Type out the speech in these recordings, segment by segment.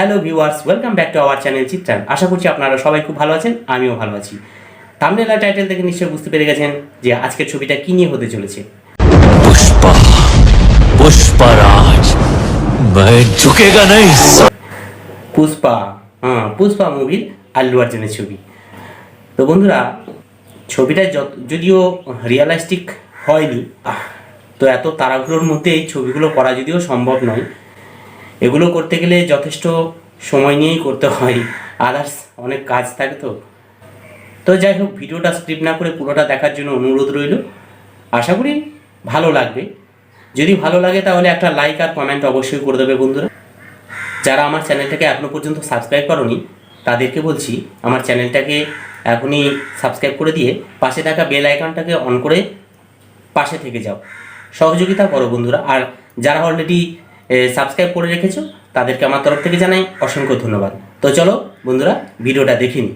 Hello viewers, welcome back to our channel Chitran. আশা করছি আপনারা সবাই খুব ভালো আছেন, আমিও ভালো আছি। থাম্বনেল আর টাইটেল দেখে নিশ্চয়ই বুঝতে পেরে গেছেন যে আজকের ছবিটা কি নিয়ে হতে চলেছে। पुष्पा पुष्पराज मैं झुकेगा नहीं। পুষ্পা মুভির আল্লু অর্জুনের ছবি। তো বন্ধুরা, ছবিটা যদিও রিয়েলিস্টিক হয়নি, তো এত তাড়াহুড়োর মধ্যে এই ছবিগুলো করা যদিও সম্ভব নয়। এগুলো করতে গেলে যথেষ্ট সময় নিয়েই করতে হয়, আদার্স অনেক কাজ থাকে। তো যাই হোক, ভিডিওটা স্ক্রিপ্ট না করে পুরোটা দেখার জন্য অনুরোধ রইল। আশা করি ভালো লাগবে। যদি ভালো লাগে তাহলে একটা লাইক আর কমেন্ট অবশ্যই করে দেবে বন্ধুরা। যারা আমার চ্যানেলটাকে এখনও পর্যন্ত সাবস্ক্রাইব করনি তাদেরকে বলছি, আমার চ্যানেলটাকে এখনই সাবস্ক্রাইব করে দিয়ে পাশে থাকা বেল আইকনটাকে অন করে পাশে থেকে যাও, সহযোগিতা করো বন্ধুরা। আর যারা অলরেডি সাবস্ক্রাইব করে রেখেছো তাদেরকে আমার তরফ থেকে জানাই অসংখ্য ধন্যবাদ। তো চলো বন্ধুরা, ভিডিওটা দেখে নিই।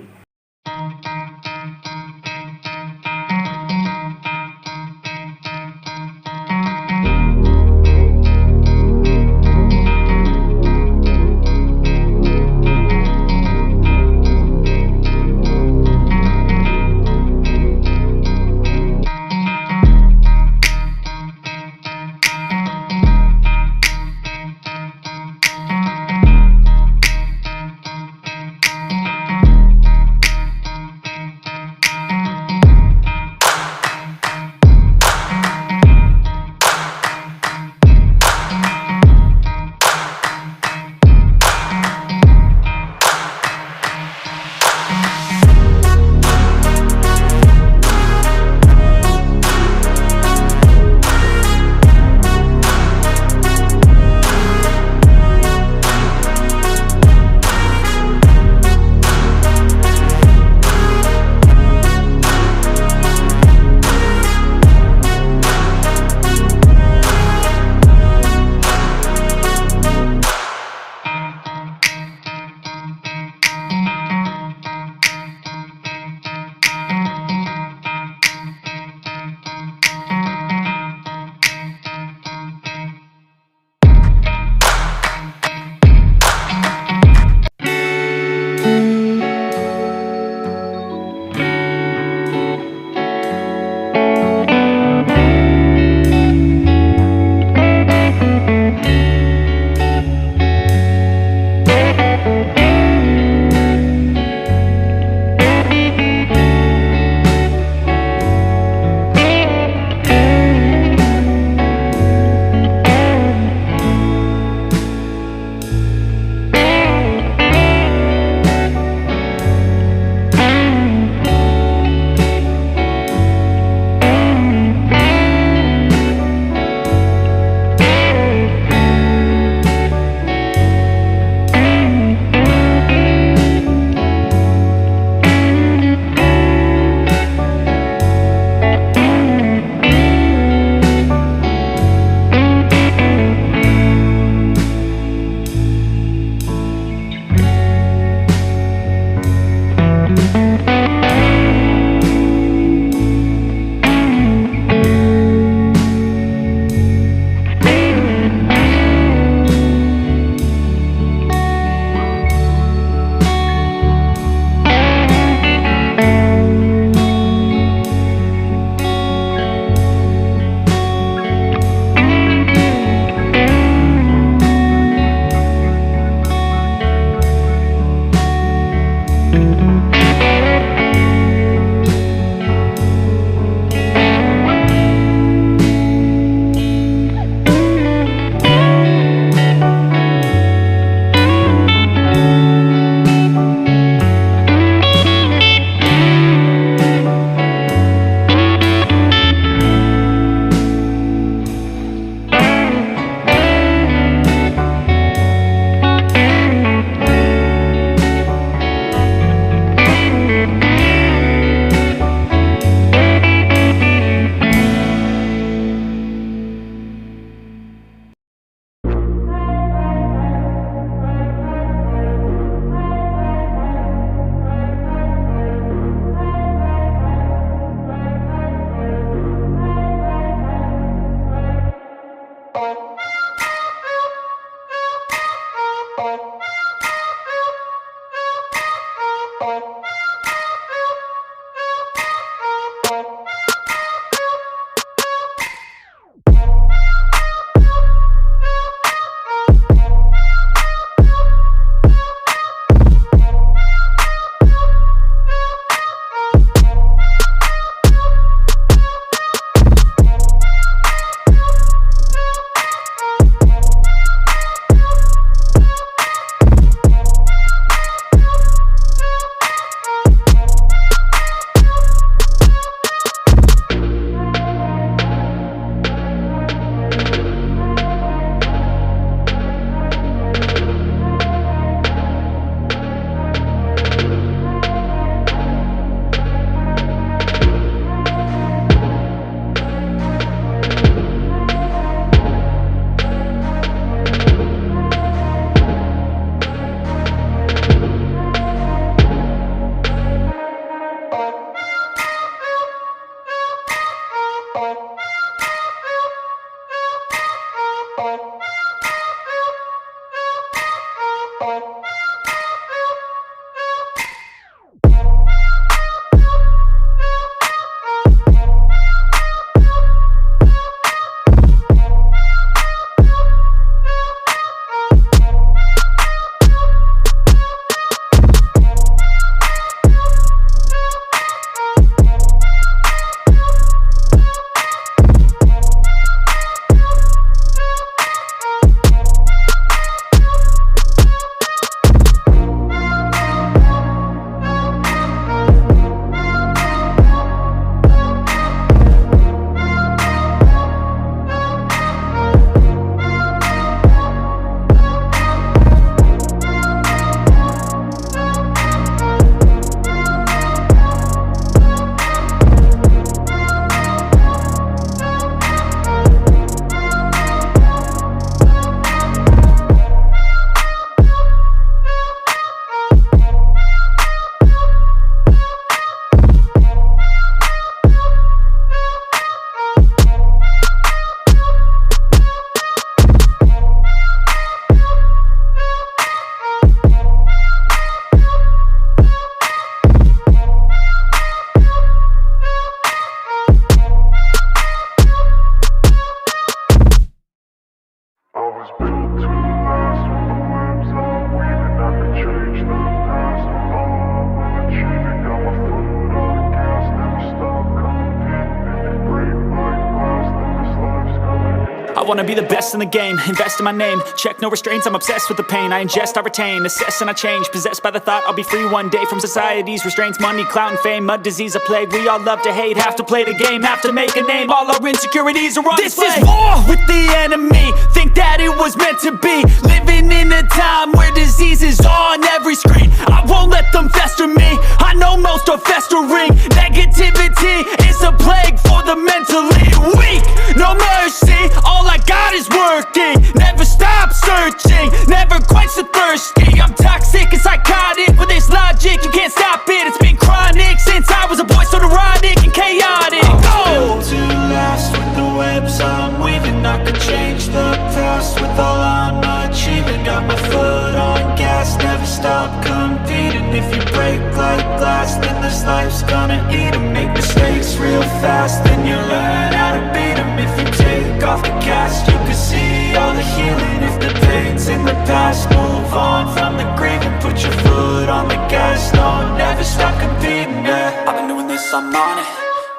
I wanna be the best in the game, invest in my name. Check no restraints, I'm obsessed with the pain. I ingest, I retain, assess and I change. Possessed by the thought I'll be free one day from society's restraints. Money, clout and fame, mud, disease, a plague. We all love to hate, have to play the game, have to make a name. All our insecurities are on display. This is war with the enemy, think that it was meant to be. Living in a time where disease is on every screen. I won't let them fester me, I know most are festering. Negativity is a plague for the mentally weak. No mercy, all I got is working. Never stop searching, never quite so thirsty. I'm toxic and psychotic, with this logic, you can't stop it. It's been chronic since I was a boy, so neurotic and chaotic. Built to last with the webs I'm weaving. I could change the past with all I'm achieving. Got my foot on gas, never stop competing. If you break like glass, then this life's gonna eat 'em. Make mistakes real fast, then you learn how to beat 'em. If you take off the cast, you can see all the healing. If the pain's in the past, move on from the grave and put your foot on the gas. No, never stop competing, yeah. I've been doing this, I'm on it.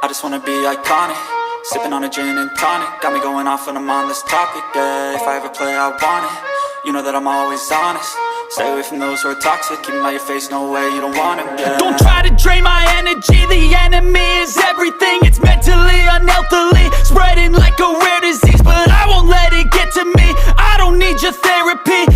I just wanna be iconic. Sipping on a gin and tonic, got me going off when I'm on this topic, yeah. If I ever play, I want it. You know that I'm always honest. Stay away from those who are toxic. Keep them out your face, no way, you don't want it, yeah. Don't try to drain my energy. The enemy is everything. It's mentally, unhealthily, spreading like a rare disease. But I won't let it get to me. I don't need your therapy.